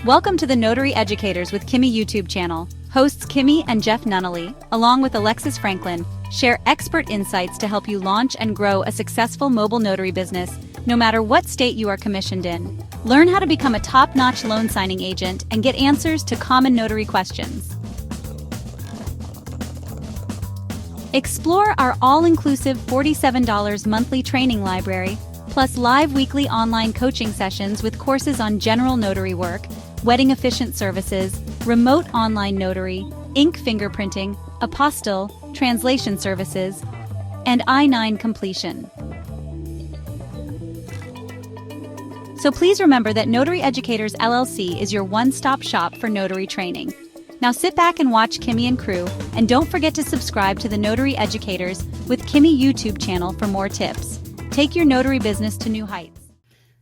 Welcome to the Notary Educators with Kimmi YouTube channel. Hosts Kimmi and Jeff Nunnally, along with Alexis Franklin, share expert insights to help you launch and grow a successful mobile notary business, no matter what state you are commissioned in. Learn how to become a top-notch loan signing agent and get answers to common notary questions. Explore our all-inclusive $47 monthly training library, plus live weekly online coaching sessions with courses on general notary work, wedding efficient services, remote online notary, ink fingerprinting, apostille, translation services, and I-9 completion. So please remember that Notary Educators LLC is your one-stop shop for notary training. Now sit back and watch Kimmi and crew, and don't forget to subscribe to the Notary Educators with Kimmi YouTube channel for more tips. Take your notary business to new heights.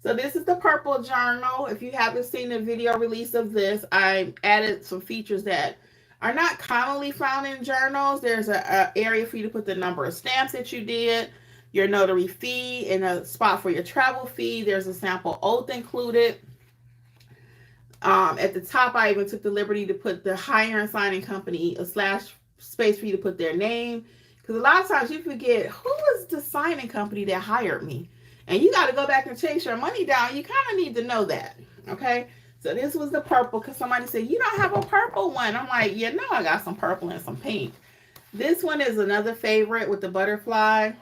So this is the purple journal. If you haven't seen the video release of this, I added some features that are not commonly found in journals. There's an area for you to put the number of stamps that you did, your notary fee, and a spot for your travel fee. There's a sample oath included. At the top, I even took the liberty to put the hire and signing company, a slash space for you to put their name. Because a lot of times you forget, who is the signing company that hired me? And you got to go back and chase your money down. You kind of need to know that, okay? So this was the purple, because somebody said, you don't have a purple one. I'm like, yeah, no, I got some purple and some pink. This one is another favorite with the butterfly.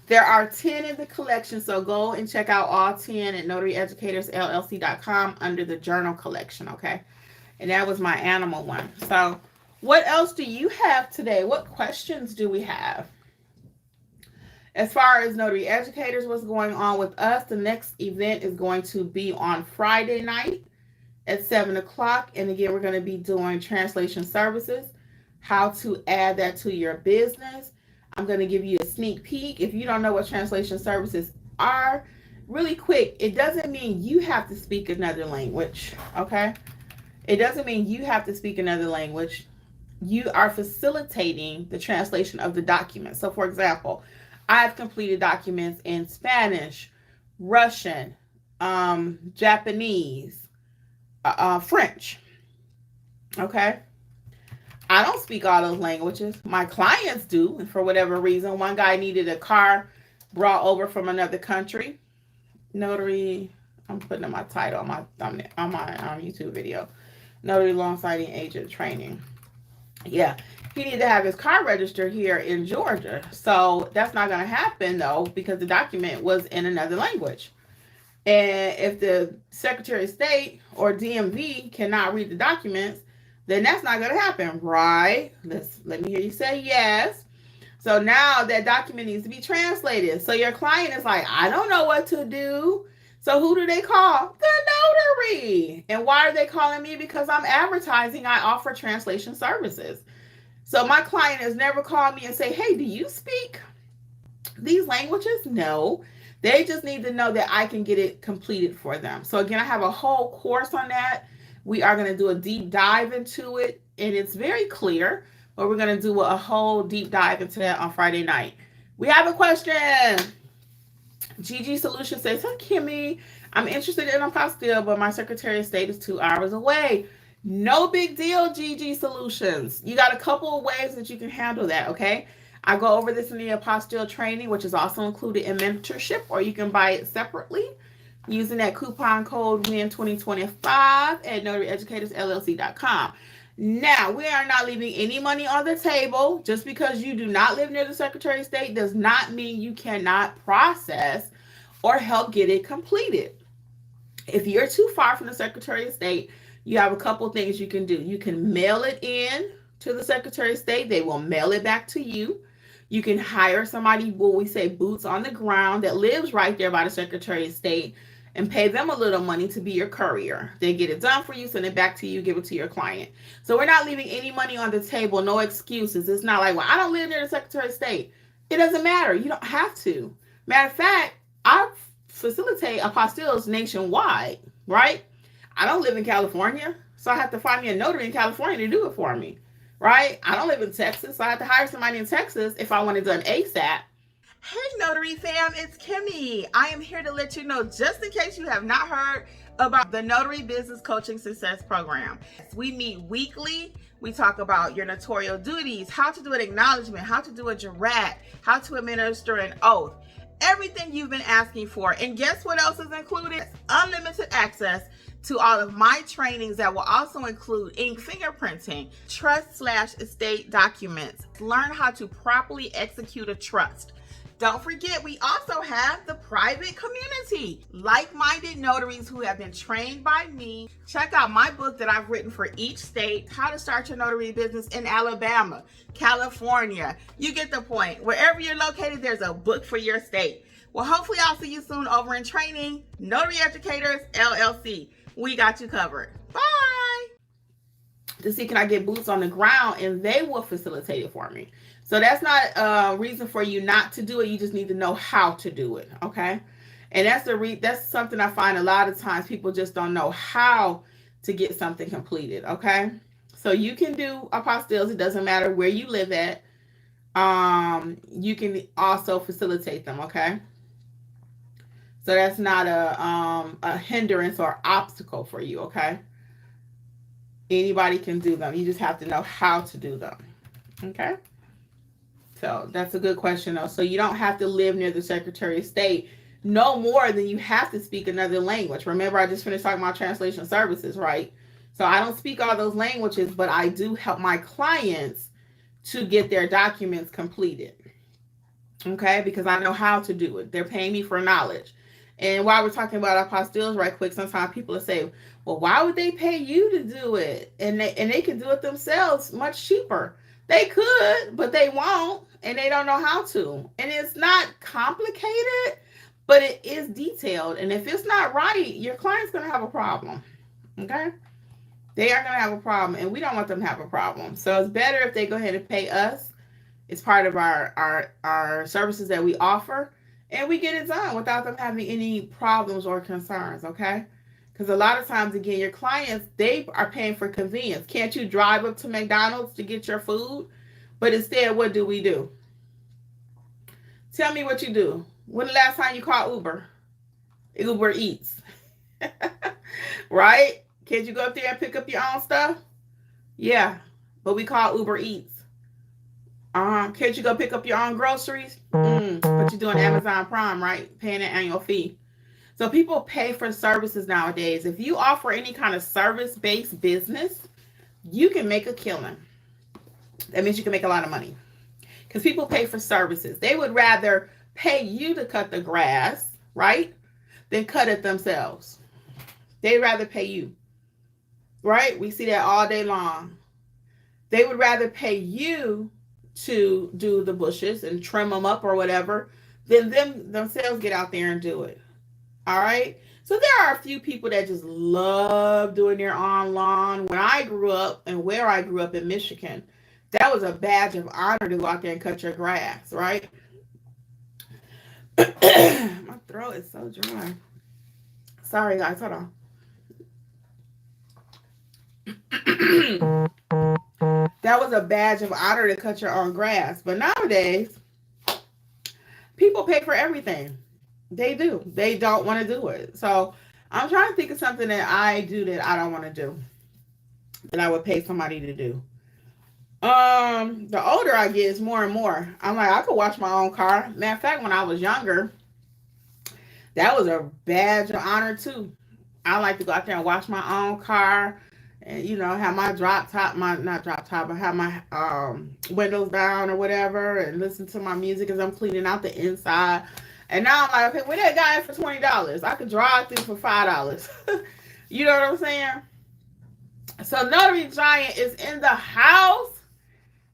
There are 10 in the collection, so go and check out all 10 at notaryeducatorsllc.com under the journal collection, okay? And that was my animal one. So what else do you have today? What questions do we have? As far as Notary Educators, what's going on with us, the next event is going to be on Friday night at 7 o'clock. And again, we're going to be doing translation services, how to add that to your business. I'm going to give you a sneak peek. If you don't know what translation services are, really quick, it doesn't mean you have to speak another language, okay? It doesn't mean you have to speak another language. You are facilitating the translation of the document. So for example, I've completed documents in Spanish, Russian, Japanese, French, okay? I don't speak all those languages. My clients do, and for whatever reason. One guy needed a car brought over from another country. Notary, I'm putting in my title on my thumbnail, on my YouTube video. Notary loan signing agent training. Yeah, he needed to have his car registered here in Georgia. So that's not going to happen, though, because the document was in another language. And if the Secretary of State or DMV cannot read the documents, then that's not going to happen, right? Let me hear you say yes. So now that document needs to be translated. So your client is like, I don't know what to do. So who do they call? The notary. And why are they calling me? Because I'm advertising. I offer translation services. So my client has never called me and say, hey, do you speak these languages? No. They just need to know that I can get it completed for them. So again, I have a whole course on that. We are going to do a deep dive into it, and it's very clear, but we're going to do a whole deep dive into that on Friday night. We have a question. GG Solution says, hi, Kimmi. I'm interested in apostille, but my Secretary of State is 2 hours away. No big deal, GG Solutions. You got a couple of ways that you can handle that, okay? I go over this in the apostille training, which is also included in mentorship, or you can buy it separately using that coupon code WIN2025 at notaryeducatorsllc.com. Now, we are not leaving any money on the table. Just because you do not live near the Secretary of State does not mean you cannot process or help get it completed. If you're too far from the Secretary of State, you have a couple things you can do. You can mail it in to the Secretary of State. They will mail it back to you. You can hire somebody, what we say, boots on the ground, that lives right there by the Secretary of State, and pay them a little money to be your courier. They get it done for you, send it back to you, give it to your client. So we're not leaving any money on the table, no excuses. It's not like, well, I don't live near the Secretary of State. It doesn't matter. You don't have to. Matter of fact, I facilitate apostilles nationwide, right? I don't live in California, so I have to find me a notary in California to do it for me, right? I don't live in Texas, so I have to hire somebody in Texas if I want it done ASAP. Hey Notary fam, it's Kimmi. I am here to let you know, just in case you have not heard about the Notary Business Coaching Success Program. We meet weekly. We talk about your notarial duties, how to do an acknowledgement, how to do a jurat, how to administer an oath, everything you've been asking for. And guess what else is included? Unlimited access to all of my trainings that will also include ink fingerprinting, trust/estate documents, learn how to properly execute a trust. Don't forget, we also have the private community, like-minded notaries who have been trained by me. Check out my book that I've written for each state, How to Start Your Notary Business in Alabama, California. You get the point. Wherever you're located, there's a book for your state. Well, hopefully I'll see you soon over in training. Notary Educators, LLC. We got you covered. Bye. To see, can I get boots on the ground, and they will facilitate it for me. So that's not a reason for you not to do it. You just need to know how to do it, okay? And that's something I find a lot of times people just don't know how to get something completed, okay? So you can do apostilles. It doesn't matter where you live at. You can also facilitate them, okay? So that's not a hindrance or obstacle for you, okay? Anybody can do them. You just have to know how to do them, okay? So that's a good question, though. So you don't have to live near the Secretary of State no more than you have to speak another language. Remember, I just finished talking about translation services, right? So I don't speak all those languages, but I do help my clients to get their documents completed, okay? Because I know how to do it. They're paying me for knowledge. And while we're talking about apostilles right quick, sometimes people will say, well, why would they pay you to do it? And they can do it themselves much cheaper. They could, but they won't, and they don't know how to. And it's not complicated, but it is detailed. And if it's not right, your client's going to have a problem, okay? They are going to have a problem, and we don't want them to have a problem. So it's better if they go ahead and pay us. It's part of our services that we offer, and we get it done without them having any problems or concerns, okay? Because a lot of times, again, your clients, they are paying for convenience. Can't you drive up to McDonald's to get your food? But instead, what do we do? Tell me what you do. When the last time you called Uber? Uber Eats. Right? Can't you go up there and pick up your own stuff? Yeah, but we call Uber Eats. Can't you go pick up your own groceries? But you're doing Amazon Prime, right? Paying an annual fee. So people pay for services nowadays. If you offer any kind of service-based business, you can make a killing. That means you can make a lot of money. Because people pay for services. They would rather pay you to cut the grass, right, than cut it themselves. They'd rather pay you, right? We see that all day long. They would rather pay you to do the bushes and trim them up or whatever than themselves get out there and do it. All right. So there are a few people that just love doing their own lawn. When I grew up and where I grew up in Michigan, that was a badge of honor to go out there and cut your grass, right? My throat is so dry. Sorry, guys. Hold on. That was a badge of honor to cut your own grass. But nowadays, people pay for everything. They do. They don't want to do it. So I'm trying to think of something that I do that I don't want to do, that I would pay somebody to do. The older I get, it's more and more. I'm like, I could wash my own car. Matter of fact, when I was younger, that was a badge of honor too. I like to go out there and wash my own car, and have my but have my windows down or whatever, and listen to my music as I'm cleaning out the inside. And now I'm like, okay, where that guy for $20? I could drive through for $5. You know what I'm saying? So Notary Giant is in the house.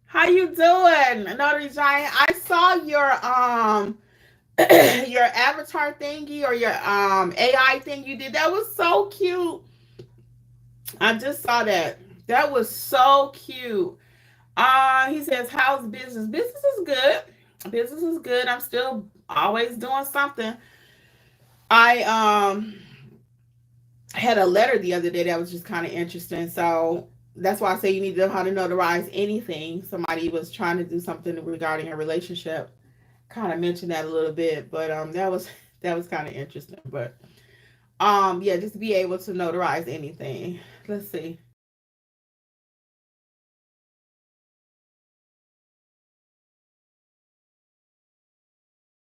How you doing, Notary Giant? I saw your your avatar thingy or your AI thing you did. That was so cute. I just saw that. That was so cute. He says, how's business? Business is good. Business is good. I'm still always doing something. I had a letter the other day that was just kind of interesting. So that's why I say you need to know how to notarize anything. Somebody was trying to do something regarding a relationship kind of mention that a little bit, but that was kind of interesting. But yeah, just be able to notarize anything. Let's see.